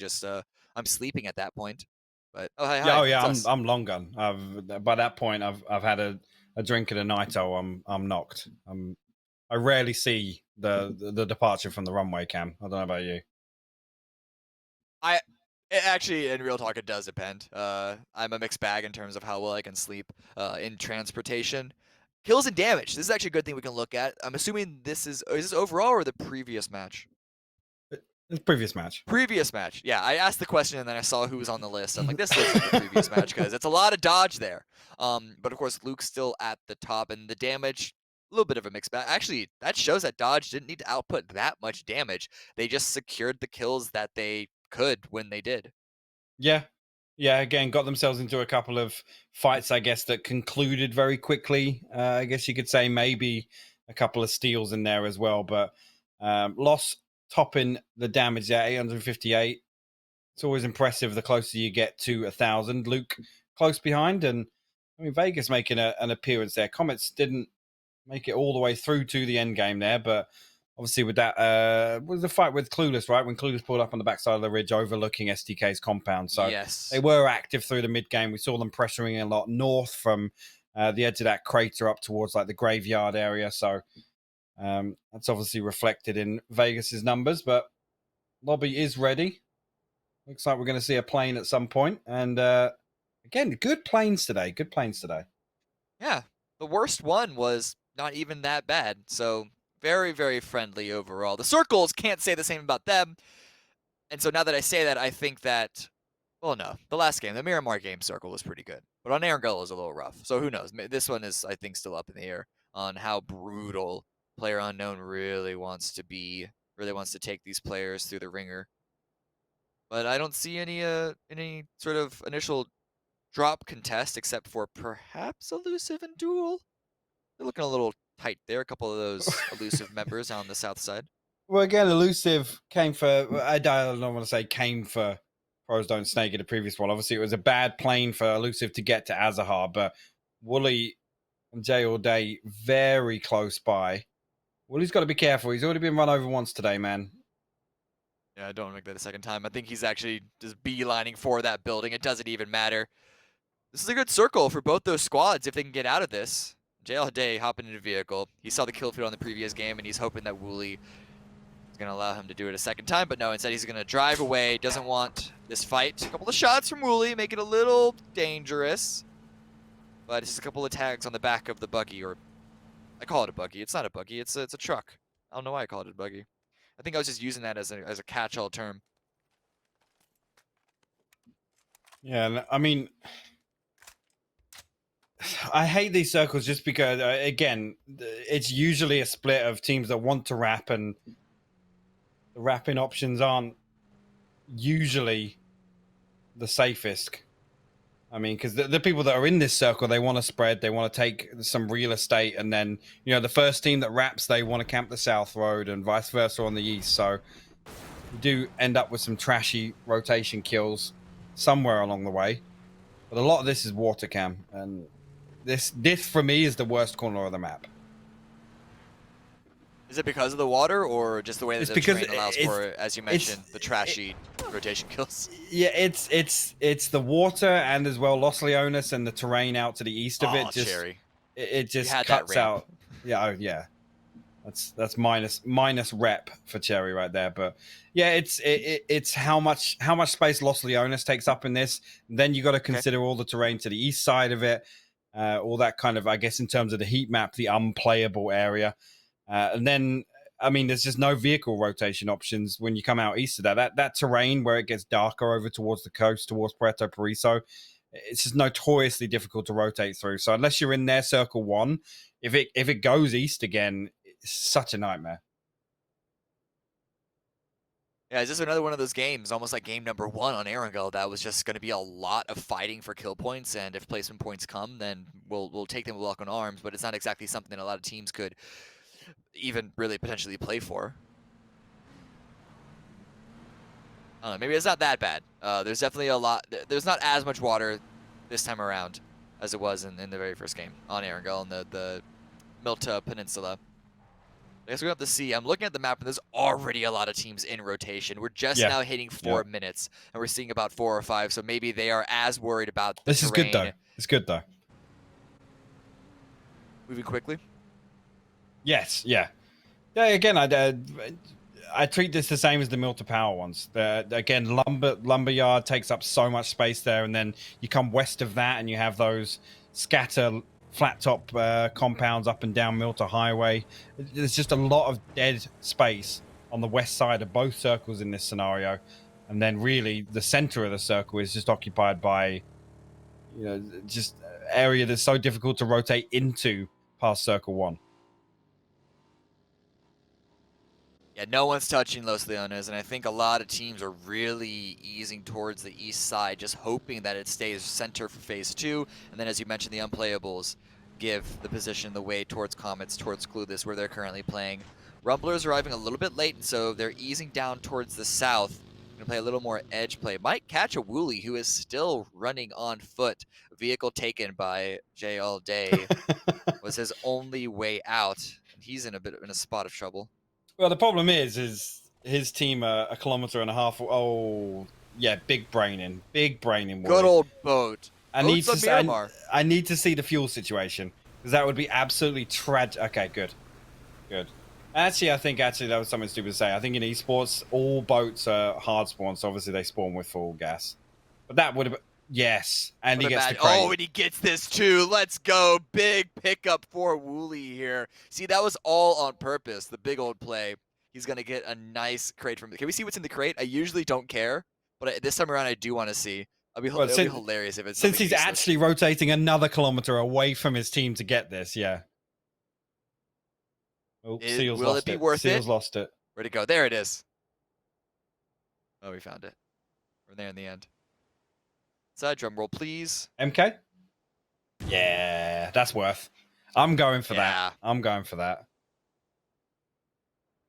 just I'm sleeping at that point. But oh hi Yeah, hi, oh yeah, it's I'm us. I'm long gone. By that point, I've had a drink and a nighto. I'm knocked. I rarely see the departure from the runway cam. I don't know about you. I it actually, in real talk, it does depend. I'm a mixed bag in terms of how well I can sleep in transportation. Kills and damage. This is actually a good thing we can look at. I'm assuming is this overall or the previous match? The previous match. Previous match. Yeah, I asked the question and then I saw who was on the list. I'm like, this looks like the previous match because it's a lot of dodge there. But of course, Luke's still at the top, and the damage, a little bit of a mixed bag. Actually, that shows that Dodge didn't need to output that much damage. They just secured the kills that they could when they did. Yeah. Yeah, again, got themselves into a couple of fights, I guess, that concluded very quickly. I guess you could say maybe a couple of steals in there as well, but loss topping the damage there, 858. It's always impressive the closer you get to 1,000. Luke close behind, and I mean, Vegas making an appearance there. Comets didn't make it all the way through to the end game there, but obviously with that was the fight with Clueless, right? When Clueless pulled up on the backside of the ridge overlooking SDK's compound. So they Yes. were active through the mid game. We saw them pressuring a lot north from the edge of that crater up towards like the graveyard area. So that's obviously reflected in Vegas's numbers, but lobby is ready. Looks like we're going to see a plane at some point. And again, good planes today. Good planes today. Yeah. The worst one was not even that bad. So very, very friendly overall. The circles can't say the same about them. And so now that I say that, I think that, well, no, the last game, the Miramar game circle was pretty good, but on Erangel it was a little rough. So who knows? This one is, I think, still up in the air on how brutal Player Unknown really wants to be, really wants to take these players through the ringer. But I don't see any sort of initial drop contest except for perhaps Elusive and Duel. They're looking a little tight there. A couple of those elusive members on the south side. Well, again, elusive came for. I don't want to say came for. Pros don't snake it. The previous one, obviously, it was a bad plane for elusive to get to Azahar, but Wooly and Jay all day very close by. Wooly's got to be careful. He's already been run over once today, man. Yeah, I don't make that a second time. I think he's actually just beelining for that building. It doesn't even matter. This is a good circle for both those squads if they can get out of this. JL Day hopping into a vehicle. He saw the kill feed on the previous game, and he's hoping that Wooly is going to allow him to do it a second time. But no, instead he's going to drive away. Doesn't want this fight. A couple of shots from Wooly make it a little dangerous. But it's just a couple of tags on the back of the buggy, or I call it a buggy. It's not a buggy. It's a truck. I don't know why I called it a buggy. I think I was just using that as a catch-all term. Yeah, I mean, I hate these circles just because, again, it's usually a split of teams that want to wrap, and the wrapping options aren't usually the safest. I mean, because the people that are in this circle, they want to spread, they want to take some real estate, and then the first team that wraps, they want to camp the south road, and vice versa on the east. So you do end up with some trashy rotation kills somewhere along the way. But a lot of this is water cam, and this for me is the worst corner of the map. Is it because of the water, or just the way that It's the because terrain allows for, as you it's mentioned, the trashy rotation kills? yeah, it's the water, and as well Los Leones and the terrain out to the east of Oh, it just Cherry. it You just had that cuts ramp. out. Yeah, oh, yeah. That's minus rep for Cherry right there. But yeah, it's how much space Los Leones takes up in this. Then you got to Okay. consider all the terrain to the east side of it, all that kind of, I guess, in terms of the heat map, the unplayable area, and then. I mean, there's just no vehicle rotation options when you come out east of that. That terrain where it gets darker over towards the coast, towards Puerto Paraiso, it's just notoriously difficult to rotate through. So unless you're in their circle one, if it goes east again, it's such a nightmare. Yeah, is this another one of those games, almost like game number 1 on Erangel, that was just going to be a lot of fighting for kill points, and if placement points come, then we'll take them with lock on arms, but it's not exactly something that a lot of teams could even really potentially play for. I don't know, maybe it's not that bad. There's definitely a lot. There's not as much water this time around as it was in the very first game on Erangel and the Milta Peninsula. I guess we have to see. I'm looking at the map, and there's already a lot of teams in rotation. We're just Yeah. now hitting Yeah. 4 minutes, and we're seeing about 4 or 5. So maybe they are as worried about the This is good though. terrain It's good though. moving quickly. Yes. Yeah. Yeah. Again, I treat this the same as the mill to power ones. Again, lumberyard takes up so much space there, and then you come west of that, and you have those scatter flat top compounds up and down mill to highway. There's just a lot of dead space on the west side of both circles in this scenario, and then really the center of the circle is just occupied by, just area that's so difficult to rotate into past circle one. Yeah, no one's touching Los Leones, and I think a lot of teams are really easing towards the east side, just hoping that it stays center for phase 2. And then, as you mentioned, the unplayables give the position the way towards Comets, towards Clueless, where they're currently playing. Rumblers arriving a little bit late, and so they're easing down towards the south. Gonna play a little more edge play. Might catch a Wooly, who is still running on foot. Vehicle taken by Jay All Day was his only way out, and he's in a spot of trouble. Well, the problem is his team are a kilometer and a half. Oh, yeah, big braining. Good old boat. I Boats on Miramar. I need to see the fuel situation, because that would be absolutely tragic. Okay, good. Actually, I think that was something stupid to say. I think in esports, all boats are hard spawn, so obviously they spawn with full gas. But that would have yes, and he gets the crate. Oh, and he gets this too. Let's go. Big pickup for Wooly here. See, that was all on purpose. The big old play. He's going to get a nice crate from it. Can we see what's in the crate? I usually don't care, but this time around I do want to see. It'll be hilarious if it's since he's useless. actually rotating another kilometer away from his team to get this. Yeah. Oh, Seals will lost it be worth Seals it? lost it. Where'd it go? There it is. Oh, we found it. We're there in the end. Side drum roll, please. MK? Yeah, that's worth. I'm going for that. I'm going for that.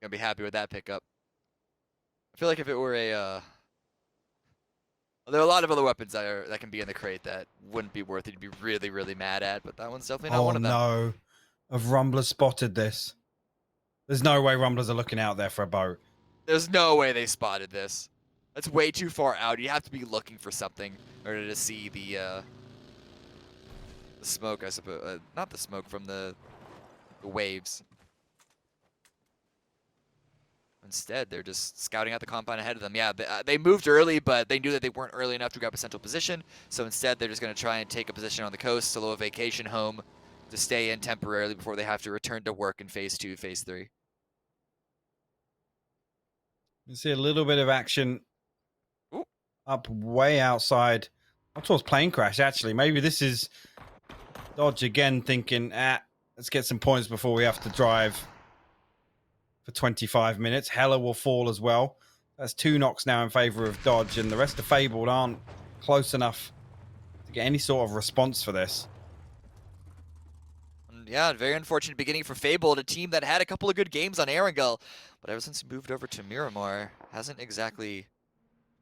Gonna be happy with that pickup. I feel like if it were a there are a lot of other weapons that can be in the crate that wouldn't be worth it. You'd be really, really mad at, but that one's definitely not one of them. Oh no. Have Rumblers spotted this? There's no way Rumblers are looking out there for a boat. There's no way they spotted this. That's way too far out. You have to be looking for something in order to see the smoke, I suppose. Not the smoke, from the waves. Instead, they're just scouting out the compound ahead of them. Yeah, they moved early, but they knew that they weren't early enough to grab a central position. So instead, they're just going to try and take a position on the coast, a little vacation home, to stay in temporarily before they have to return to work in phase 2, phase 3. You see a little bit of action. Ooh. Up way outside. Up towards plane crash, actually. Maybe this is Dodge again thinking, let's get some points before we have to drive for 25 minutes. Hella will fall as well. That's 2 knocks now in favor of Dodge, and the rest of Fabled aren't close enough to get any sort of response for this. Yeah, very unfortunate beginning for Fabled, a team that had a couple of good games on Erangel, but ever since he moved over to Miramar, hasn't exactly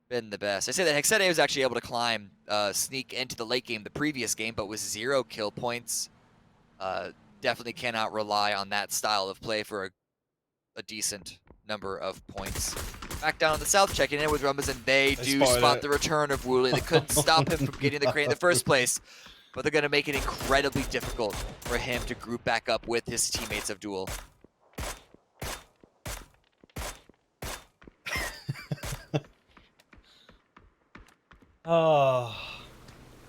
been the best. I say that Hexede was actually able to climb, sneak into the late game the previous game, but with 0 kill points, definitely cannot rely on that style of play for a decent number of points. Back down on the south, checking in with Rumbas, and they do spot the return of Wooly. They couldn't stop him from getting the crate in the first place, but they're going to make it incredibly difficult for him to group back up with his teammates of Duel. Oh.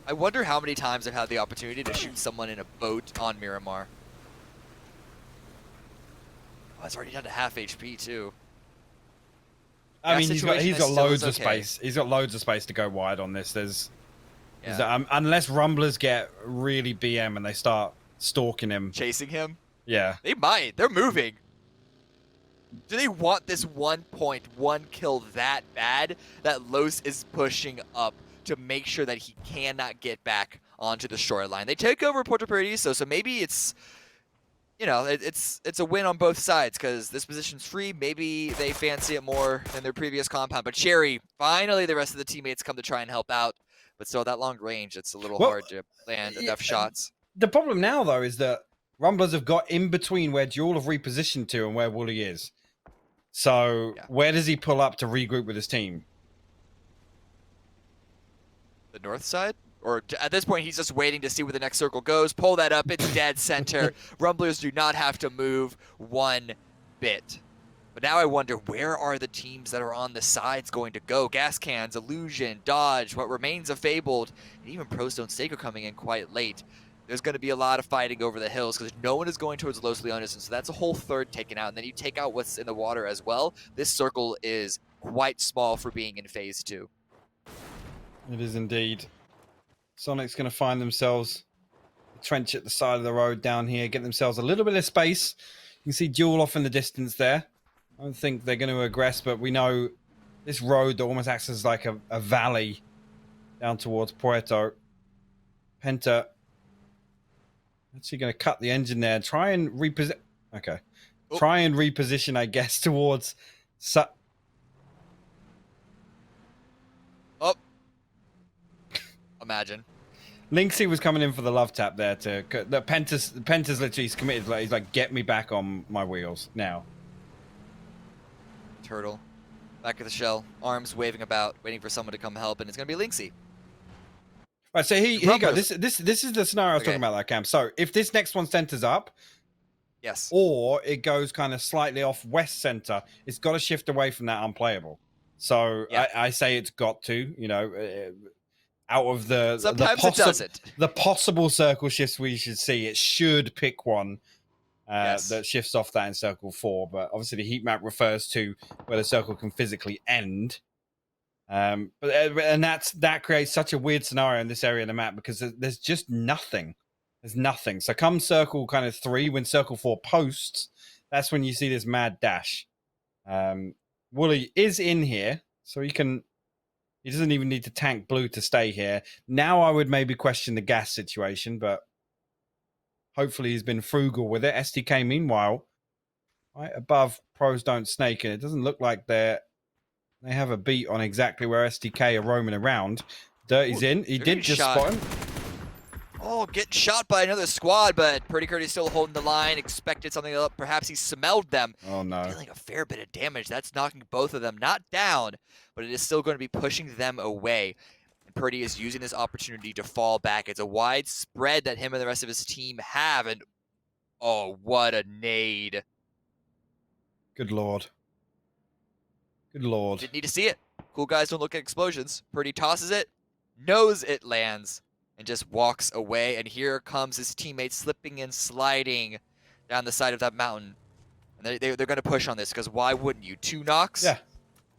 I wonder how many times I've had the opportunity to shoot someone in a boat on Miramar. Oh, it's already down to half HP too. I mean, he's got loads of space. He's got loads of space to go wide on this. Unless Rumblers get really BM and they start stalking him, chasing him. Yeah, they might. They're moving. Do they want this 1 point, 1 kill that bad that Los is pushing up to make sure that he cannot get back onto the shoreline? They take over Puerto Paradiso, so maybe it's, it's a win on both sides because this position's free. Maybe they fancy it more than their previous compound. But Cherry, finally the rest of the teammates come to try and help out. But still, that long range, it's a little hard to land enough shots. The problem now, though, is that Rumblers have got in between where Duel have repositioned to and where Wooly is. So Yeah. where does he pull up to regroup with his team? The north side? Or at this point, he's just waiting to see where the next circle goes. Pull that up. It's dead center. Rumblers do not have to move one bit. But now I wonder, where are the teams that are on the sides going to go? Gas Cans, Illusion, Dodge, what remains of Fabled, and even Prostone Seiko coming in quite late. There's going to be a lot of fighting over the hills because no one is going towards Los Leones, and so that's a whole third taken out. And then you take out what's in the water as well. This circle is quite small for being in phase 2. It is indeed. Sonic's going to find themselves a trench at the side of the road down here, get themselves a little bit of space. You can see Duel off in the distance there. I don't think they're going to aggress, but we know this road that almost acts as like a valley down towards Puerto. Penta actually going to cut the engine there, try and reposition. Okay. Oh. Try and reposition, I guess, towards... Oh. Imagine. Lynxie was coming in for the love tap there to... Penta's literally, he's committed. He's like, get me back on my wheels now. Turtle. Back of the shell. Arms waving about, waiting for someone to come help, and it's going to be Lynxie. Right, so here you go. This is the scenario I was talking about, that Cam. So if this next one centers up, yes, or it goes kind of slightly off west center, it's got to shift away from that unplayable. So yeah. I say it's got to, you know, out of sometimes it doesn't. The possible circle shifts we should see, it should pick one that shifts off that in circle 4. But obviously the heat map refers to where the circle can physically end. And that creates such a weird scenario in this area of the map because there's just nothing. There's nothing. So come circle kind of 3, when circle 4 posts, that's when you see this mad dash. Wooly is in here, so he doesn't even need to tank blue to stay here. Now I would maybe question the gas situation, but hopefully he's been frugal with it. STK, meanwhile, right above Pros Don't Snake, and it doesn't look like they have a beat on exactly where STK are roaming around. Dirty's in. He did just spot him. Oh, getting shot by another squad, but Pretty Curdy's still holding the line. Expected something up. Perhaps he smelled them. Oh, no. Dealing a fair bit of damage. That's knocking both of them not down, but it is still going to be pushing them away. And Purdy is using this opportunity to fall back. It's a wide spread that him and the rest of his team have, and oh, what a nade. Good lord. Good lord. Didn't need to see it. Cool guys don't look at explosions. Purdy tosses it, knows it lands, and just walks away. And here comes his teammates slipping and sliding down the side of that mountain. And they're going to push on this, because why wouldn't you? 2 knocks? Yeah.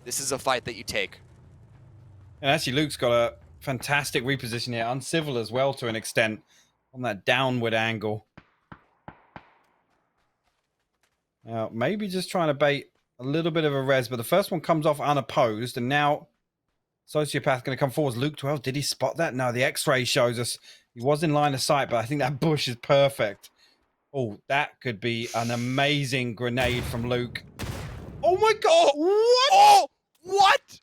This is a fight that you take. And actually, Luke's got a fantastic reposition here. Uncivil as well, to an extent, on that downward angle. Now, maybe just trying to bait a little bit of a res, but the first one comes off unopposed, and now Sociopath going to come forward. Luke 12, did he spot that? No, the X-ray shows us he was in line of sight, but I think that bush is perfect. Oh, that could be an amazing grenade from Luke. Oh my god! What? Oh! What?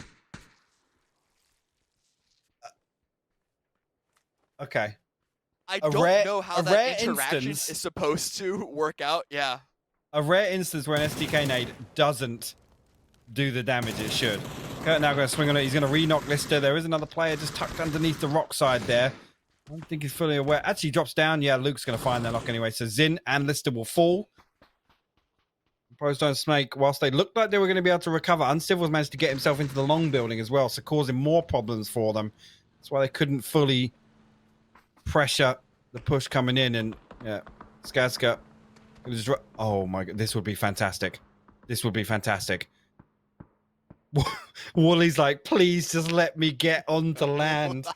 Okay. I don't know how that interaction is supposed to work out. Yeah. A rare instance where an SDK nade doesn't do the damage it should. Kurt now going to swing on it. He's going to re-knock Lister. There is another player just tucked underneath the rock side there. I don't think he's fully aware. Actually drops down. Yeah, Luke's going to find that knock anyway. So Zin and Lister will fall. Pros Don't Snake, whilst they looked like they were going to be able to recover, Uncivil's managed to get himself into the long building as well, so causing more problems for them. That's why they couldn't fully pressure the push coming in. And yeah, Skazka. Oh my god, this would be fantastic. This would be fantastic. Wooly's like, please just let me get onto land.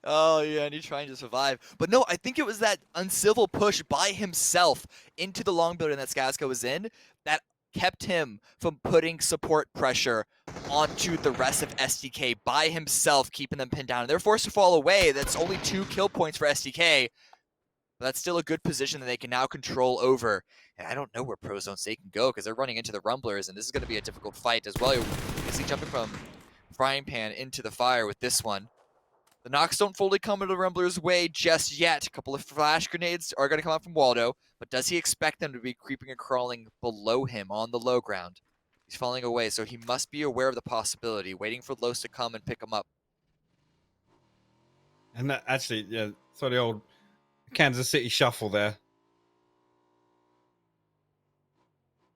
Oh yeah, and he's trying to survive. But no, I think it was that Uncivil push by himself into the long building that Skazka was in that kept him from putting support pressure onto the rest of SDK by himself, keeping them pinned down. And they're forced to fall away. That's only 2 kill points for SDK. But that's still a good position that they can now control over. And I don't know where Pros Don't Say can go because they're running into the Rumblers, and this is going to be a difficult fight as well. You see jumping from frying pan into the fire with this one. The knocks don't fully come into Rumbler's way just yet. A couple of flash grenades are going to come out from Waldo, but does he expect them to be creeping and crawling below him on the low ground? He's falling away, so he must be aware of the possibility, waiting for Los to come and pick him up. And that actually, yeah, so the old Kansas City shuffle there.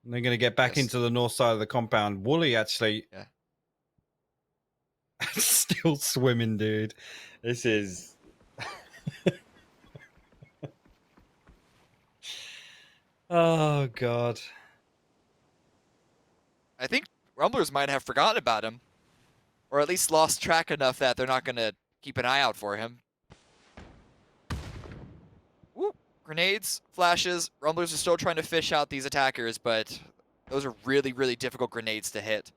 And they're going to get back Yes. into the north side of the compound. Wooly actually Yeah. still swimming, dude. This is. Oh, God. I think Rumblers might have forgotten about him, or at least lost track enough that they're not going to keep an eye out for him. Whoop. Grenades, flashes. Rumblers are still trying to fish out these attackers, but those are really, really difficult grenades to hit.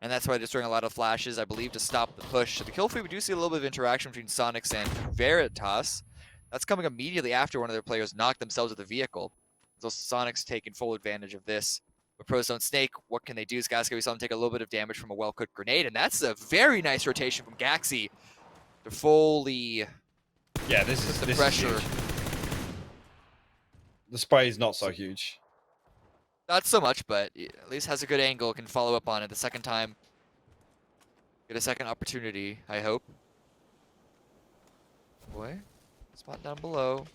And that's why they're throwing a lot of flashes, I believe, to stop the push. So the kill feed, we do see a little bit of interaction between Sonics and Veritas. That's coming immediately after one of their players knocked themselves with the vehicle. So Sonics taking full advantage of this. But Pros don't Snake, what can they do? Skaska, we saw them take a little bit of damage from a well-cooked grenade, and that's a very nice rotation from Gaxi to fully Yeah, put the this pressure. is huge. The spray is not so huge. Not so much, but at least has a good angle, can follow up on it the second time. Get a second opportunity, I hope. Boy, spot down below.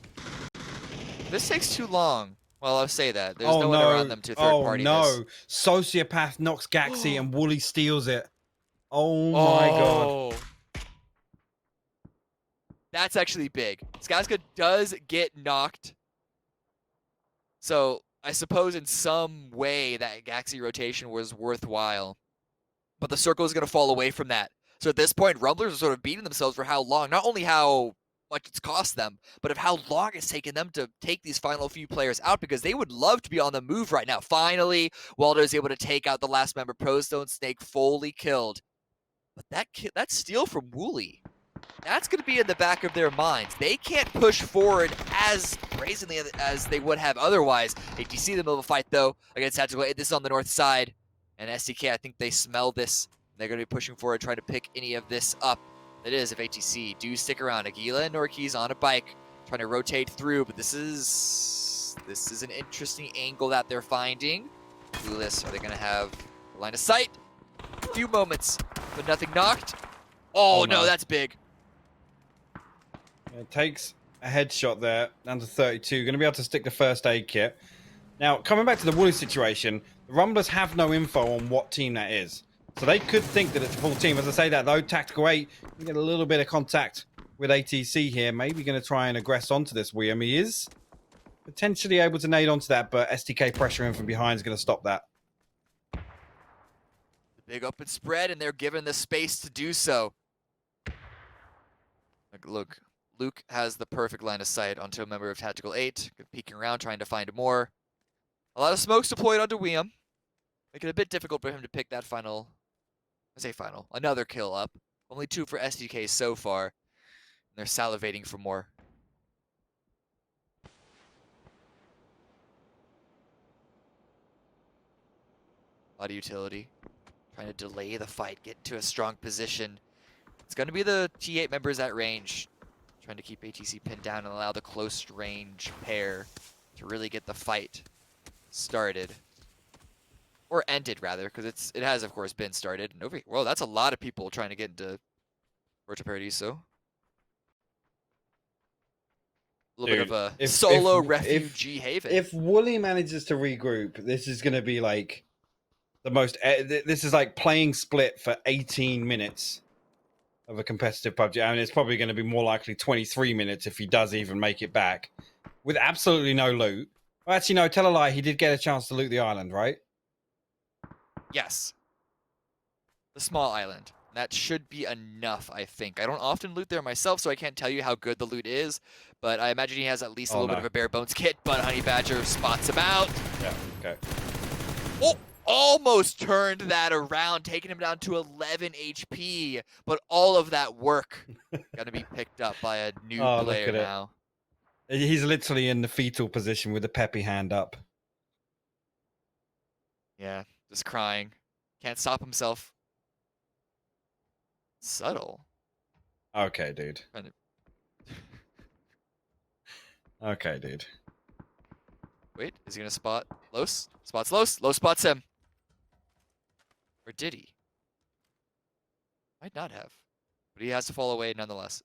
This takes too long. Well, I'll say that. There's no one around them to third party this. Sociopath knocks Gaxi and Wooly steals it. Oh my God. Oh, that's actually big. Skaska does get knocked. So I suppose in some way that Gaxi rotation was worthwhile. But the circle is going to fall away from that. So at this point, Rumblers are sort of beating themselves for how long, not only how much it's cost them, but of how long it's taken them to take these final few players out, because they would love to be on the move right now. Finally, Waldo is able to take out the last member. Prostone Snake fully killed. But that steal from Wooly, that's going to be in the back of their minds. They can't push forward as brazenly as they would have otherwise. ATC in the middle of a fight, though, against Tactical. This is on the north side. And SDK, I think they smell this. They're going to be pushing forward, trying to pick any of this up. It is if ATC do stick around. Aguila and Norkeys on a bike, trying to rotate through. But this is an interesting angle that they're finding. Clueless, are they going to have a line of sight? A few moments, but nothing knocked. Oh, no, that's big. It takes a headshot there, down to 32. Going to be able to stick the first aid kit. Now, coming back to the Wooly situation, the Rumblers have no info on what team that is. So they could think that it's a full team. As I say that, though, Tactical 8, you get a little bit of contact with ATC here. Maybe going to try and aggress onto this William. He is potentially able to nade onto that, but STK pressure in from behind is going to stop that. The big open spread, and they're given the space to do so. Look, Luke has the perfect line of sight onto a member of Tactical 8, peeking around, trying to find more. A lot of smokes deployed onto William, making it a bit difficult for him to pick that another kill up. Only 2 for SDK so far, and they're salivating for more. A lot of utility, trying to delay the fight, get into a strong position. It's going to be the T8 members at range, trying to keep ATC pinned down and allow the close range pair to really get the fight started. Or ended, rather, because it has, of course, been started. And well, that's a lot of people trying to get into Puerto Paradiso. A little bit of a solo refugee haven. If Wooly manages to regroup, this is going to be like the most... This is like playing Split for 18 minutes of a competitive PUBG. I mean, it's probably going to be more likely 23 minutes if he does even make it back. With absolutely no loot. Well, actually, no, tell a lie. He did get a chance to loot the island, right? Yes. The small island. That should be enough, I think. I don't often loot there myself, so I can't tell you how good the loot is, but I imagine he has at least a little bit of a bare bones kit, but Honey Badger spots him out. Yeah, okay. Oh, almost turned that around, taking him down to 11 HP, but all of that work gonna be picked up by a new player now. He's literally in the fetal position with the peppy hand up. Yeah, just crying. Can't stop himself. Subtle. Okay, dude. Trying to- Okay, dude. Wait, is he gonna spot Los? Spots Los. Los spots him. Or did he? Might not have. But he has to fall away nonetheless.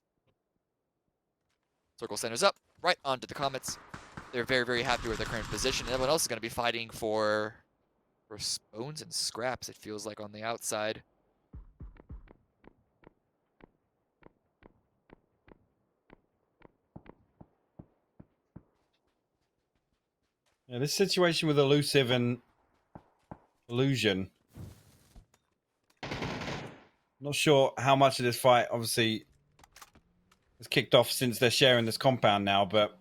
Circle centers up, right onto the Comets. They're very, very happy with their current position. Everyone else is going to be fighting for bones and scraps, it feels like, on the outside. Yeah, this situation with Elusive and Illusion. Not sure how much of this fight, obviously, has kicked off since they're sharing this compound now, but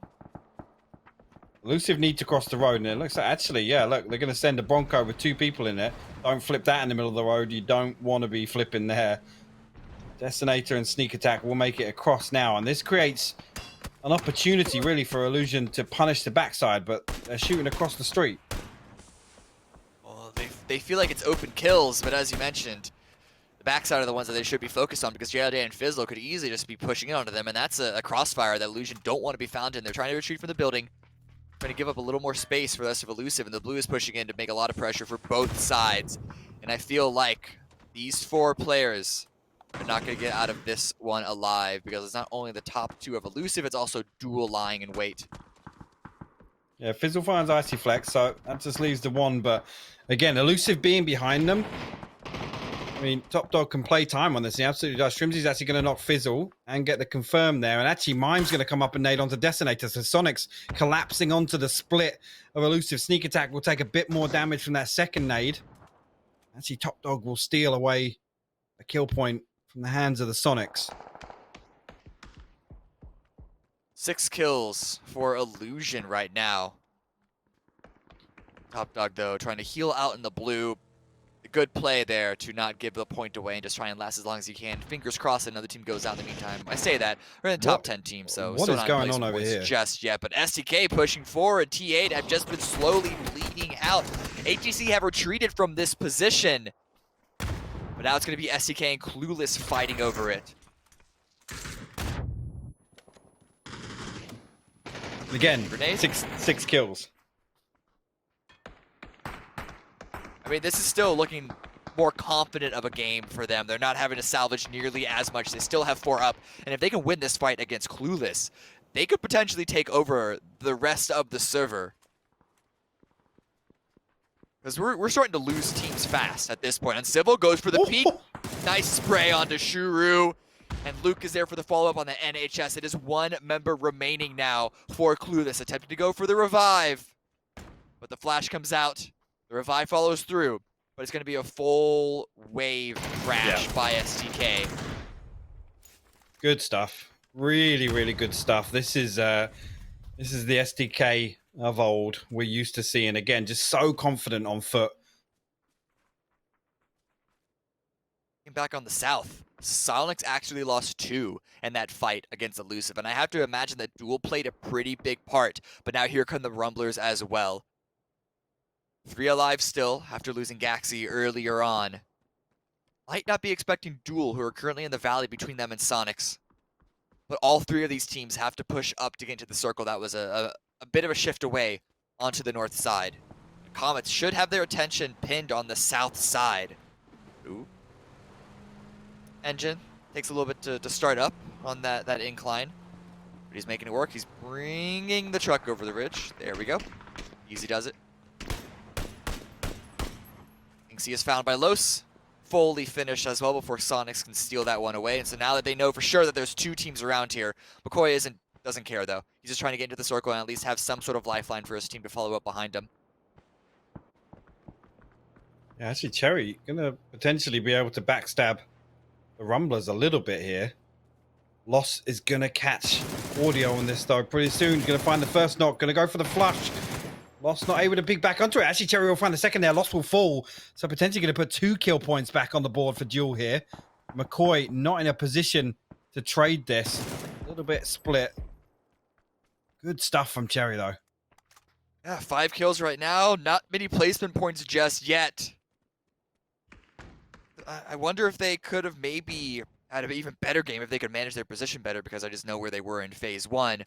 Elusive need to cross the road, and it looks like, actually, yeah, look, they're going to send a Bronco with 2 people in it. Don't flip that in the middle of the road. You don't want to be flipping there. Detonator and Sneak Attack will make it across now, and this creates an opportunity, really, for Illusion to punish the backside, but they're shooting across the street. Well, they feel like it's open kills, but as you mentioned, the backside are the ones that they should be focused on because JLD and Fizzle could easily just be pushing in onto them, and that's a crossfire that Illusion don't want to be found in. They're trying to retreat from the building, trying to give up a little more space for the rest of Elusive, and the blue is pushing in to make a lot of pressure for both sides. And I feel like these 4 players are not going to get out of this one alive because it's not only the top 2 of Elusive, it's also dual lying in wait. Yeah, Fizzle finds Icy Flex, so that just leaves the 1, but again, Elusive being behind them, I mean, Top Dog can play time on this. He absolutely does. Shrimsy's actually going to knock Fizzle and get the confirm there. And actually, Mime's going to come up and nade onto Detonator. So Sonic's collapsing onto the split of Elusive. Sneak Attack will take a bit more damage from that second nade. Actually, Top Dog will steal away a kill point from the hands of the Sonics. 6 kills for Illusion right now. Top Dog, though, trying to heal out in the blue. Good play there to not give the point away and just try and last as long as you can. Fingers crossed another team goes out in the meantime. I say that. We're in the top 10 team, so what still is not going in place on over points here? just yet. But STK pushing forward. T8 have just been slowly bleeding out. HGC have retreated from this position. But now it's going to be STK and Clueless fighting over it. Again, Grenade? six kills. I mean, this is still looking more confident of a game for them. They're not having to salvage nearly as much. They still have 4 up. And if they can win this fight against Clueless, they could potentially take over the rest of the server. Because we're starting to lose teams fast at this point. And Civil goes for the peek. Nice spray onto Shuru. And Luke is there for the follow-up on the NHS. It is 1 member remaining now for Clueless, attempting to go for the revive. But the flash comes out. The revive follows through. But it's going to be a full wave crash by STK. Good stuff. Really, really good stuff. This is the STK of old we're used to seeing. Again, just so confident on foot. Back on the south, Sonics actually lost 2 in that fight against Elusive. And I have to imagine that Duel played a pretty big part. But now here come the Rumblers as well. 3 alive still after losing Gaxi earlier on. Might not be expecting Duel, who are currently in the valley between them and Sonics. But all 3 of these teams have to push up to get into the circle. That was a bit of a shift away onto the north side. The Comets should have their attention pinned on the south side. Ooh. Engine takes a little bit to start up on that incline. But he's making it work. He's bringing the truck over the ridge. There we go. Easy does it. Inksy is found by Los. Fully finished as well before Sonics can steal that one away. And so now that they know for sure that there's 2 teams around here, McCoy doesn't care though. He's just trying to get into the circle and at least have some sort of lifeline for his team to follow up behind him. Yeah, actually, Cherry gonna potentially be able to backstab the Rumblers a little bit here. Loss is gonna catch audio on this though pretty soon. He's gonna find the first knock, gonna go for the flush. Lost not able to pick back onto it. Actually, Cherry will find the second there. Lost will fall. So potentially going to put 2 kill points back on the board for Duel here. McCoy not in a position to trade this. A little bit split. Good stuff from Cherry though. Yeah, 5 kills right now. Not many placement points just yet. I wonder if they could have maybe had an even better game if they could manage their position better, because I just know where they were in phase one.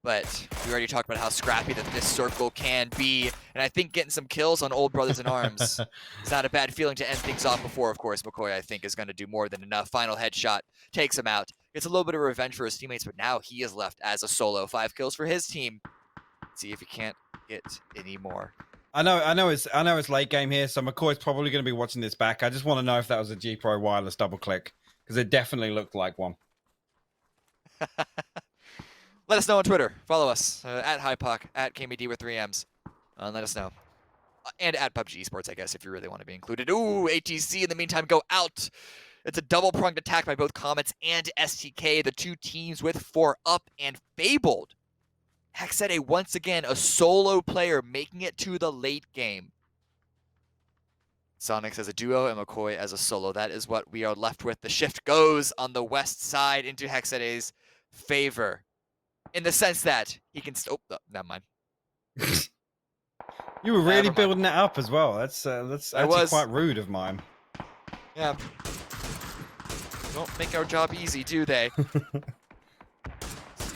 But we already talked about how scrappy that this circle can be, and I think getting some kills on old brothers in arms is not a bad feeling to end things off before. Of course, McCoy, I think, is going to do more than enough. Final headshot takes him out. Gets a little bit of revenge for his teammates, but now he is left as a solo. 5 kills for his team. Let's see if he can't get any more. I know it's late game here, so McCoy's probably going to be watching this back. I just want to know if that was a G Pro wireless double click, because it definitely looked like one. Let us know on Twitter. Follow us at HighPuck, at KMD with 3Ms. Let us know. And at PUBG Esports, I guess, if you really want to be included. Ooh, ATC in the meantime go out. It's a double-pronged attack by both Comets and STK, the two teams with 4 up and Fabled. Hexade once again, a solo player making it to the late game. Sonics as a duo and McCoy as a solo. That is what we are left with. The shift goes on the west side into Hexade's favor, in the sense that he can still. Oh, never mind. You were really building that up as well. That's actually quite rude of mine. Yeah. Don't make our job easy, do they?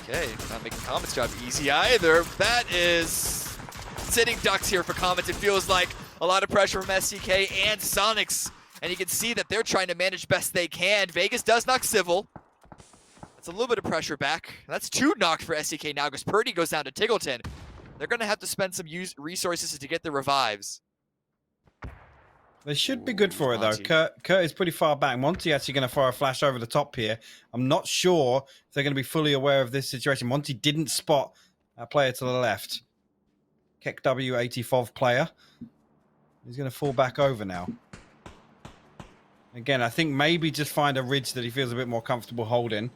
Okay, not making Comet's job easy either. That is sitting ducks here for Comet. It feels like a lot of pressure from STK and Sonics, and you can see that they're trying to manage best they can. Vegas does knock Civil. That's a little bit of pressure back. That's 2 knocked for STK now, because Purdy goes down to Tiggleton. They're going to have to spend some resources to get the revives. They should be good for it, though. Kurt is pretty far back. Monty actually going to fire a flash over the top here. I'm not sure if they're going to be fully aware of this situation. Monty didn't spot that player to the left. Keck W85 player. He's going to fall back over now. Again, I think maybe just find a ridge that he feels a bit more comfortable holding.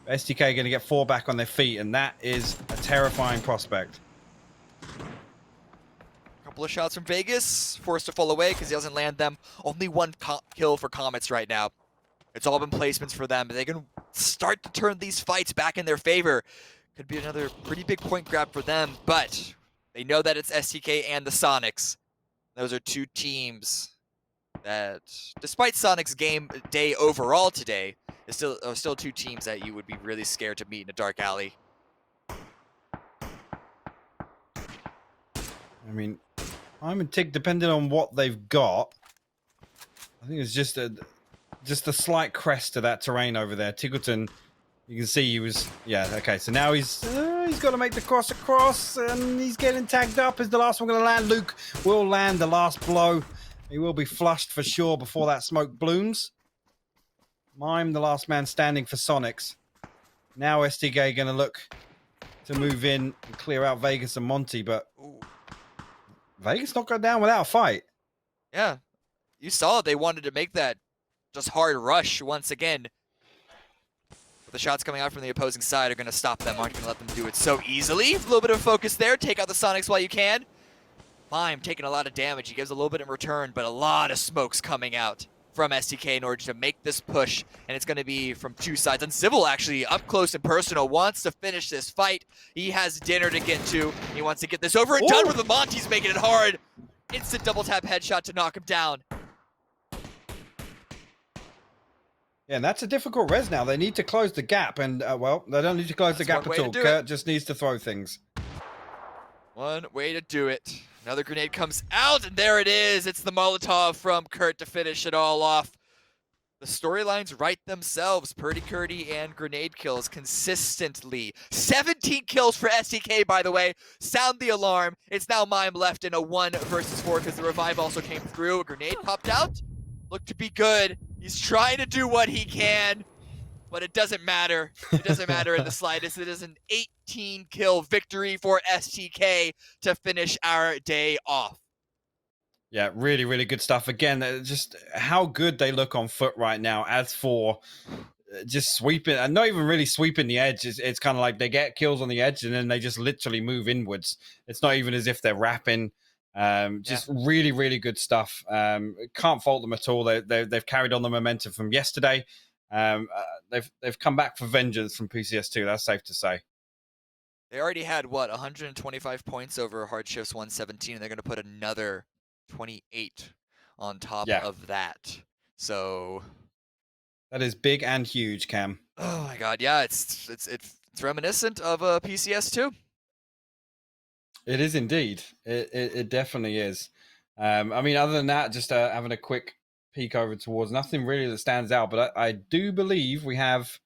STK are going to get 4 back on their feet, and that is a terrifying prospect. Couple of shots from Vegas, forced to fall away because he doesn't land them. Only 1 kill for Comets right now. It's all been placements for them. They can start to turn these fights back in their favor. Could be another pretty big point grab for them, but they know that it's STK and the Sonics. Those are 2 teams that, despite Sonics' game day overall today, are still 2 teams that you would be really scared to meet in a dark alley. I mean, I'm and Tig, depending on what they've got, I think it's just a slight crest to that terrain over there. Tiggleton, you can see he was, yeah, okay. So now he's got to make the cross across, and he's getting tagged up. Is the last one going to land? Luke will land the last blow. He will be flushed for sure before that smoke blooms. Mime, the last man standing for Sonics. Now STK going to look to move in and clear out Vegas and Monty, but Ooh. Vegas not go down without a fight. Yeah, you saw they wanted to make that just hard rush once again. But the shots coming out from the opposing side are going to stop them. Aren't going to let them do it so easily. A little bit of focus there. Take out the Sonics while you can. Mime taking a lot of damage. He gives a little bit in return, but a lot of smokes coming out from STK in order to make this push, and it's going to be from 2 sides. And Civil, actually, up close and personal, wants to finish this fight. He has dinner to get to. He wants to get this over and done with. The Monty's making it hard. Instant double tap headshot to knock him down. Yeah, and that's a difficult res now. They need to close the gap, and, well, they don't need to close the gap at all. Kurt just needs to throw things. One way to do it. Another grenade comes out, and there it is. It's the Molotov from Kurt to finish it all off. The storylines write themselves. Purdy Curdy and grenade kills consistently. 17 kills for STK, by the way. Sound the alarm. It's now Mime left in a 1 versus 4 because the revive also came through. A grenade popped out. Looked to be good. He's trying to do what he can, but it doesn't matter. It doesn't matter in the slightest. It is an 18-kill victory for STK to finish our day off. Yeah, really, really good stuff. Again, just how good they look on foot right now. As for just sweeping, and not even really sweeping the edge, it's kind of like they get kills on the edge and then they just literally move inwards. It's not even as if they're rapping. Just really, really good stuff. Can't fault them at all. They've carried on the momentum from yesterday. They've come back for vengeance from PCS2. That's safe to say. They already had, what, 125 points over Hardshift's 117, and they're going to put another 28 on top of that. So That is big and huge, Cam. Oh my god, yeah, it's reminiscent of PCS too. It is indeed. It definitely is. I mean, other than that, just having a quick peek over towards nothing really that stands out. But I do believe we have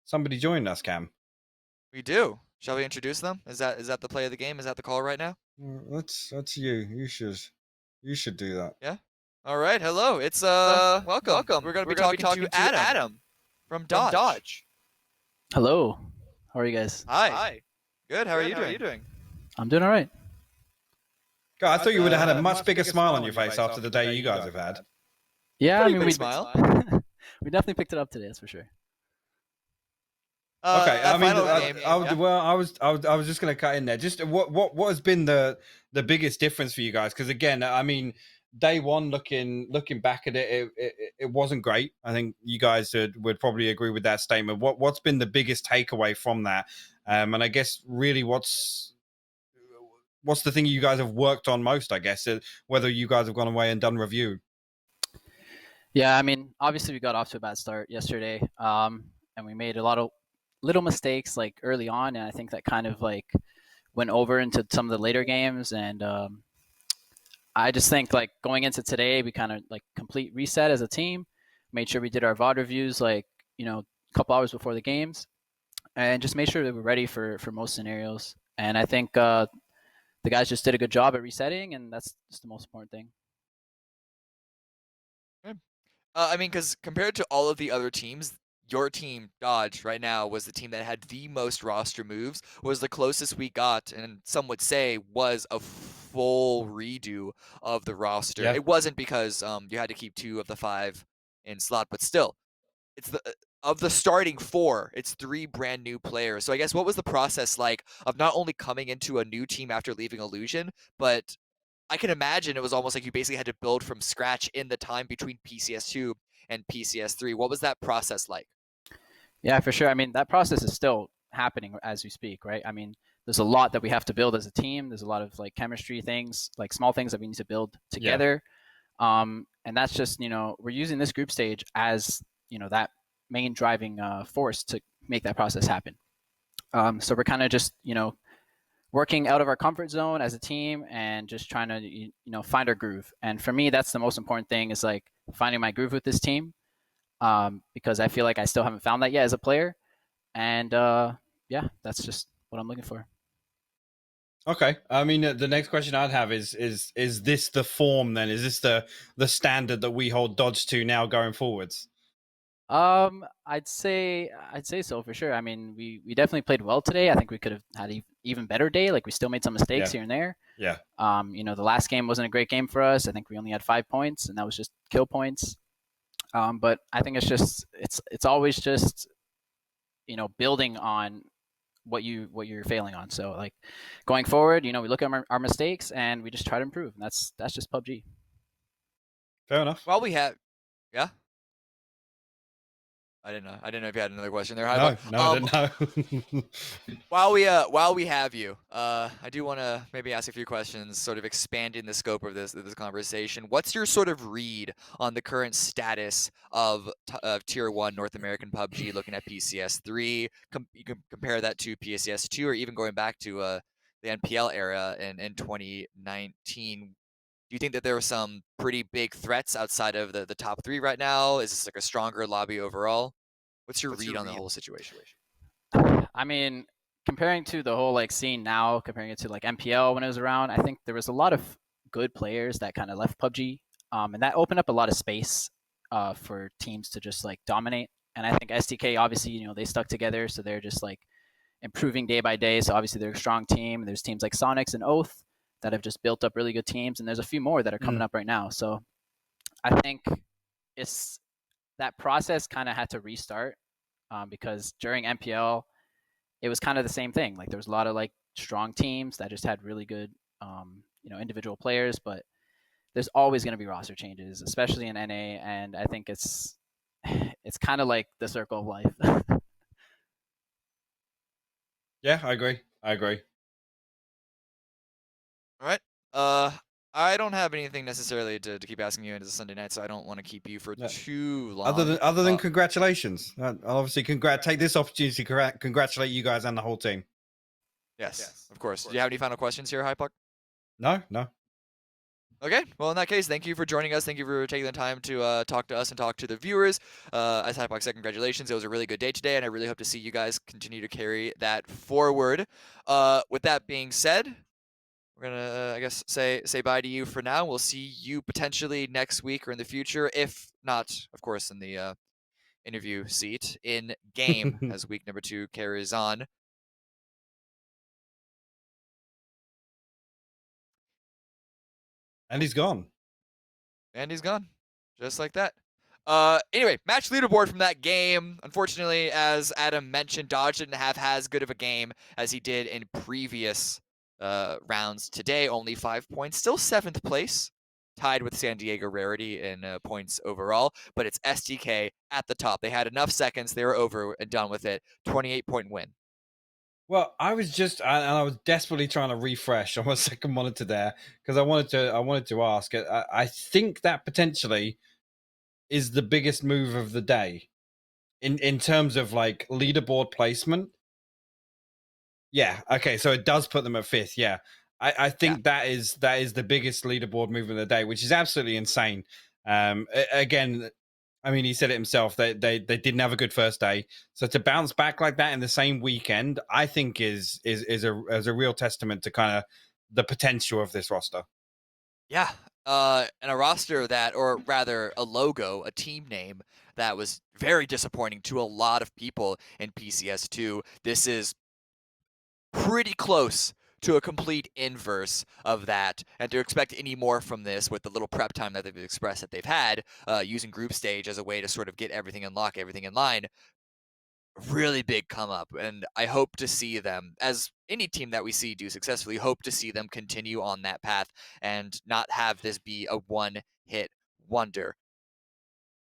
somebody joining us, Cam. We do. Shall we introduce them? Is that the play of the game? Is that the call right now? That's you. You should do that. Yeah. All right. Hello. It's welcome. Welcome. We're gonna be We're going to be talking to talking to Adam Adam from from Dodge. Dodge. Hello. How are you guys? Hi. Hi. Good. How are you How are doing? you doing? I'm doing all right. God, I thought you would have had a much bigger smile on your face after the day you guys have had. Yeah, I Pretty mean big we smile. we definitely picked it up today, that's for sure. Okay, I mean, Final game. Yeah. well, I was just going to cut in there. Just what has been the biggest difference for you guys? Because again, I mean, day one, looking back at it wasn't great. I think you guys would probably agree with that statement. What's been the biggest takeaway from that? And I guess really, what's the thing you guys have worked on most? I guess whether you guys have gone away and done review. Yeah, I mean, obviously we got off to a bad start yesterday, and we made a lot of little mistakes like early on, and I think that kind of like went over into some of the later games. And I just think like going into today, we kind of like complete reset as a team, made sure we did our VOD reviews like a couple hours before the games, and just made sure that we're ready for most scenarios. And I think the guys just did a good job at resetting, and that's just the most important thing. I mean, because compared to all of the other teams, your team, Dodge, right now was the team that had the most roster moves, was the closest we got, and some would say was a full redo of the roster. Yeah. It wasn't because you had to keep 2 of the 5 in slot, but still, it's of the starting 4, it's 3 brand new players. So I guess what was the process like of not only coming into a new team after leaving Illusion, but I can imagine it was almost like you basically had to build from scratch in the time between PCS2 and PCS3. What was that process like? Yeah, for sure. I mean, that process is still happening as we speak, right? I mean, there's a lot that we have to build as a team. There's a lot of like chemistry things, like small things that we need to build together. And that's just, we're using this group stage as, that main driving force to make that process happen. So we're kind of just, working out of our comfort zone as a team and just trying to, find our groove. And for me, that's the most important thing is like finding my groove with this team, because I feel like I still haven't found that yet as a player. And yeah, that's just what I'm looking for. Okay. I mean, the next question I'd have is this the form then? Is this the standard that we hold Dodge to now going forwards? I'd say so for sure. I mean, we definitely played well today. I think we could have had an even better day. Like we still made some mistakes here and there. Yeah. The last game wasn't a great game for us. I think we only had 5 points, and that was just kill points. But I think it's always just building on what you're failing on. So like going forward, we look at our mistakes and we just try to improve. And that's just PUBG. Fair enough. While we have, yeah. I didn't know. I didn't know if you had another question there. No, I didn't know. While we have you, I do want to maybe ask a few questions, sort of expanding the scope of this conversation. What's your sort of read on the current status of Tier 1 North American PUBG, looking at PCS3? You can compare that to PCS2, or even going back to the NPL era in 2019. Do you think that there were some pretty big threats outside of the top 3 right now? Is this like a stronger lobby overall? What's your read on the whole situation? I mean, comparing to the whole like scene now, comparing it to like NPL when it was around, I think there was a lot of good players that kind of left PUBG, and that opened up a lot of space for teams to just like dominate. And I think STK obviously, they stuck together, so they're just like improving day by day. So obviously they're a strong team. There's teams like Sonics and Oath that have just built up really good teams, and there's a few more that are coming up right now. So I think it's that process kind of had to restart, because during NPL it was kind of the same thing. Like there was a lot of like strong teams that just had really good individual players, but there's always going to be roster changes, especially in NA, and I think it's kind of like the circle of life. Yeah, I agree. All right. I don't have anything necessarily to keep asking you. It is a Sunday night, so I don't want to keep you for No. too Other long. than other than congratulations, I'll obviously take this opportunity to congratulate you guys and the whole team. Yes, of course. Do you have any final questions here, Hypuck? No, no. Okay, well, in that case, thank you for joining us. Thank you for taking the time to talk to us and talk to the viewers. As Hypox said, congratulations. It was a really good day today, and I really hope to see you guys continue to carry that forward. With that being said, we're going to, I guess, say bye to you for now. We'll see you potentially next week or in the future, if not, of course, in the interview seat in game as week number 2 carries on. And he's gone. And he's gone, just like that. Anyway, match leaderboard from that game. Unfortunately, as Adam mentioned, Dodge didn't have as good of a game as he did in previous rounds today. Only 5 points, still 7th place, tied with San Diego Rarity in points overall. But it's STK at the top. They had enough seconds. They were over and done with it. 28-point win. Well, I was desperately trying to refresh on my second monitor there because I wanted to ask. I think that potentially is the biggest move of the day in terms of like leaderboard placement. Yeah. Okay. So it does put them at 5th. Yeah. I Yeah. think that is the biggest leaderboard move of the day, which is absolutely insane. Again, I mean, he said it himself. They didn't have a good first day, so to bounce back like that in the same weekend, I think is a real testament to kind of the potential of this roster. Yeah. And a roster that, or rather a logo, a team name that was very disappointing to a lot of people in PCS2. This is pretty close to a complete inverse of that, and to expect any more from this with the little prep time that they've expressed that they've had, using group stage as a way to sort of get everything in lock, everything in line, really big come up. And I hope to see them, as any team that we see do successfully, hope to see them continue on that path and not have this be a one-hit wonder.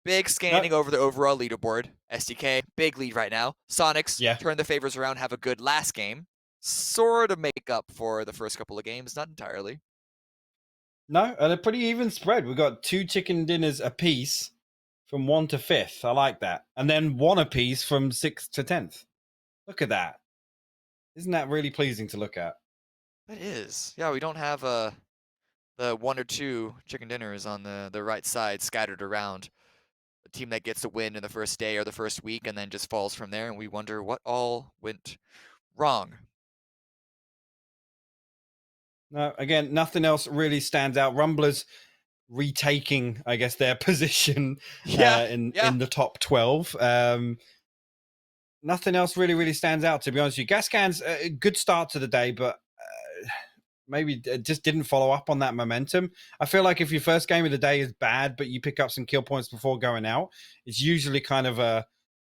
Big No, scanning over the overall leaderboard. SDK, big lead right now. Sonics yeah, turn the favors around, have a good last game. Sort of make up for the first couple of games, not entirely. no, and a pretty even spread. We got 2 chicken dinners apiece from 1 to 5th. I like that, and then 1 apiece from 6th to 10th. Look at that! Isn't that really pleasing to look at? That is. Yeah, we don't have the 1 or 2 chicken dinners on the right side scattered around. A team that gets a win in the first day or the first week and then just falls from there, and we wonder what all went wrong. No, again, nothing else really stands out. Rumblers retaking, I guess, their position Yeah, yeah. in the top 12. Nothing else really stands out, to be honest with you. Gascan's a good start to the day, but maybe just didn't follow up on that momentum. I feel like if your first game of the day is bad, but you pick up some kill points before going out, it's usually kind of a,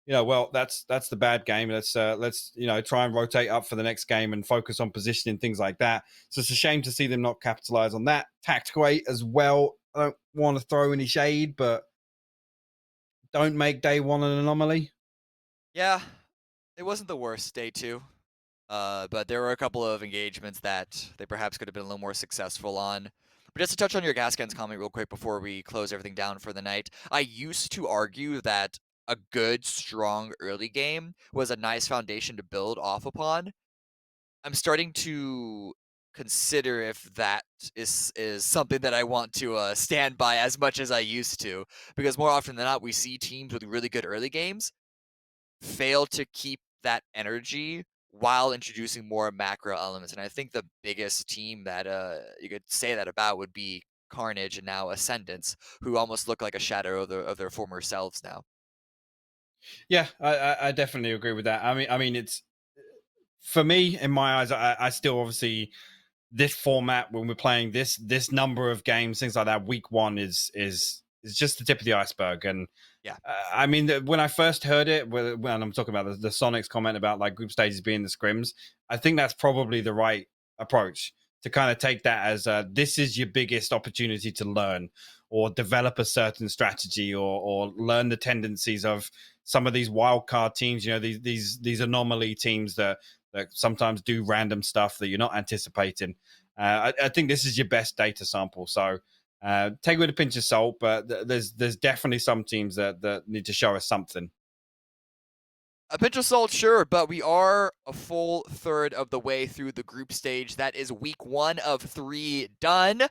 well, that's the bad game. Let's try and rotate up for the next game and focus on positioning, things like that. So it's a shame to see them not capitalize on that. Tactical 8 as well. I don't want to throw any shade, but don't make day 1 an anomaly. Yeah, it wasn't the worst day 2. But there were a couple of engagements that they perhaps could have been a little more successful on. But just to touch on your Gascons comment real quick before we close everything down for the night, I used to argue that a good, strong early game was a nice foundation to build off upon. I'm starting to consider if that is something that I want to stand by as much as I used to, because more often than not, we see teams with really good early games fail to keep that energy while introducing more macro elements. And I think the biggest team that you could say that about would be Carnage and now Ascendance, who almost look like a shadow of their former selves now. Yeah, I definitely agree with that. I mean, it's for me in my eyes. I still obviously this format when we're playing this number of games, things like that. Week 1 is just the tip of the iceberg, and Yeah. I mean, when I first heard it, when I'm talking about the Sonics comment about like group stages being the scrims, I think that's probably the right approach to kind of take that as this is your biggest opportunity to learn or develop a certain strategy or learn the tendencies of some of these wild card teams. These anomaly teams that sometimes do random stuff that you're not anticipating. I think this is your best data sample. So take it with a pinch of salt, but there's definitely some teams that need to show us something. A pinch of salt, sure, but we are a full third of the way through the group stage. That is week 1 of 3 done.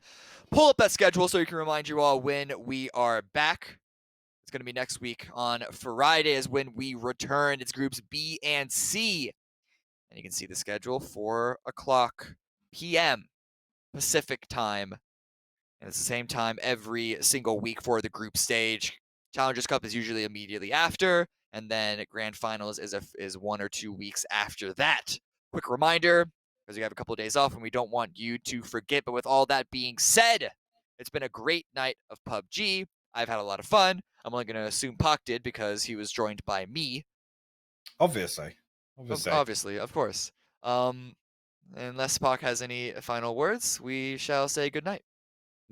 Pull up that schedule so you can remind you all when we are back. It's going to be next week on Friday is when we return. It's groups B and C. And you can see the schedule, 4 o'clock p.m. Pacific time. And it's the same time every single week for the group stage. Challengers Cup is usually immediately after, and then Grand Finals is 1 or 2 weeks after that. Quick reminder, because we have a couple of days off and we don't want you to forget, but with all that being said, it's been a great night of PUBG. I've had a lot of fun. I'm only going to assume Puck did because he was joined by me. Obviously. Obviously, of course. Unless Puck has any final words, we shall say goodnight.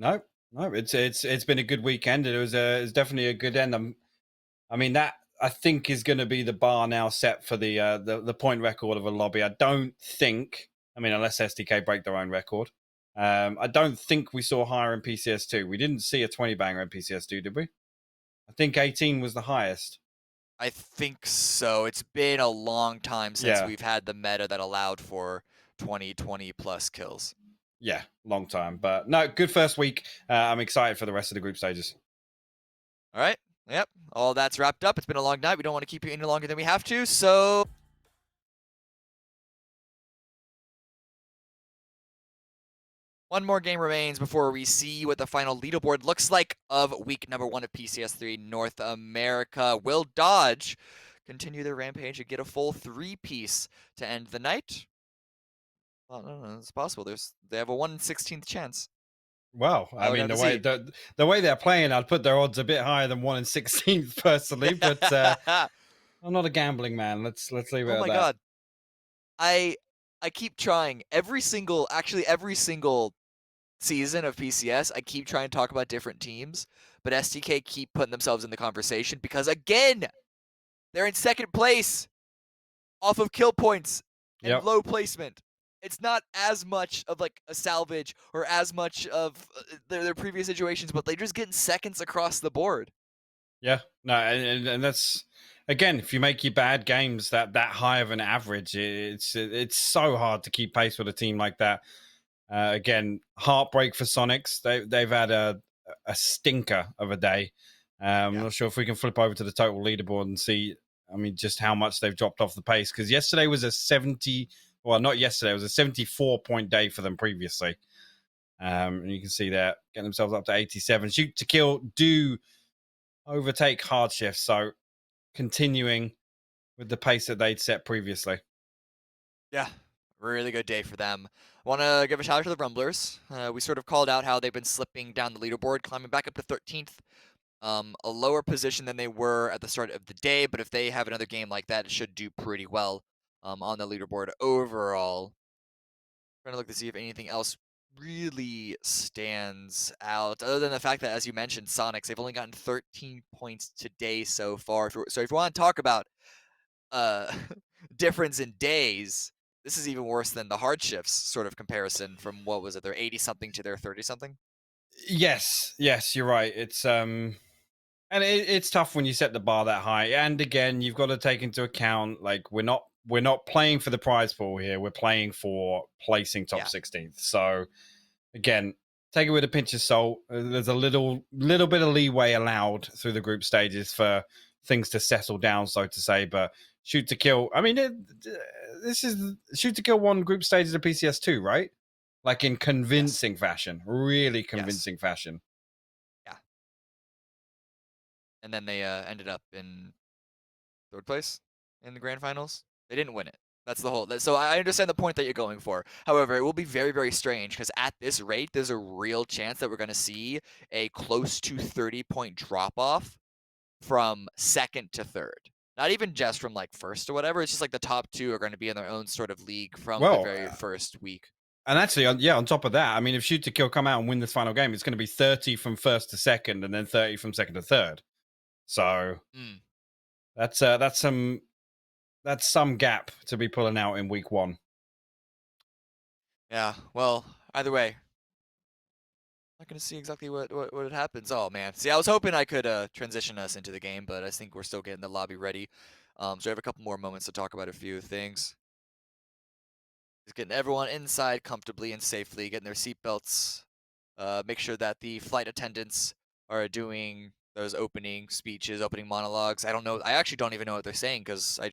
No, no, it's been a good weekend. It's definitely a good end. I mean that I think is going to be the bar now set for the point record of a lobby. I don't think. I mean, unless SDK break their own record, I don't think we saw higher in PCS2. We didn't see a 20 banger in PCS2, did we? I think 18 was the highest. I think so. It's been a long time since Yeah. we've had the meta that allowed for 20 plus kills. Yeah, long time. But no, good first week. I'm excited for the rest of the group stages. All right. Yep. All that's wrapped up. It's been a long night. We don't want to keep you any longer than we have to. So one more game remains before we see what the final leaderboard looks like of week number 1 of PCS3 North America. Will Dodge continue their rampage and get a full 3-piece to end the night? Well, no, it's possible. They have a 1 in 16th chance. Well, I mean, the way they're playing, I'd put their odds a bit higher than 1 in 16th personally, but I'm not a gambling man. Let's leave it at that. Oh my god. I keep trying every single season of PCS, I keep trying to talk about different teams, but STK keep putting themselves in the conversation because again, they're in second place off of kill points and low placement. It's not as much of like a salvage or as much of their previous situations, but they're just getting seconds across the board. Yeah, no, and that's again, if you make your bad games that high of an average, it's so hard to keep pace with a team like that. Again, heartbreak for Sonics. They've had a stinker of a day. I'm not sure if we can flip over to the total leaderboard and see. I mean, just how much they've dropped off the pace because yesterday was a 70. Well, not yesterday. It was a 74-point day for them previously. And you can see that getting themselves up to 87. Shoot to kill do overtake hard shift. So continuing with the pace that they'd set previously. Yeah, really good day for them. Want to give a shout out to the Rumblers. We sort of called out how they've been slipping down the leaderboard, climbing back up to 13th. A lower position than they were at the start of the day, but if they have another game like that, it should do pretty well on the leaderboard overall. Trying to look to see if anything else really stands out, other than the fact that, as you mentioned, Sonics, they've only gotten 13 points today so far. So if you want to talk about difference in days, this is even worse than the hard shifts sort of comparison from what was it, their 80-something to their 30-something? Yes, you're right. It's and it's tough when you set the bar that high. And again, you've got to take into account like we're not playing for the prize pool here. We're playing for placing top 16th. So again, take it with a pinch of salt. There's a little bit of leeway allowed through the group stages for things to settle down, so to say. But shoot to kill. I mean, this is shoot to kill 1 group stages of PCS2, right? Like in convincing fashion, really convincing fashion. Yeah. And then they ended up in 3rd place in the grand finals. They didn't win it. That's the whole. So I understand the point that you're going for. However, it will be very, very strange because at this rate, there's a real chance that we're going to see a close to 30-point drop off from 2nd to 3rd. Not even just from like 1st or whatever. It's just like the top 2 are going to be in their own sort of league from the very first week. And actually, on top of that, I mean, if shoot to kill come out and win this final game, it's going to be 30 from 1st to 2nd, and then 30 from 2nd to 3rd. So that's some gap to be pulling out in week 1. Yeah, well, Either way, not gonna see exactly what happens. Oh man, see, I was hoping I could transition us into the game, but I think we're still getting the lobby ready. So I have a couple more moments to talk about a few things. Just getting everyone inside comfortably and safely, getting their seatbelts. Make sure that the flight attendants are doing those opening speeches, opening monologues. I don't know. I actually don't even know what they're saying because I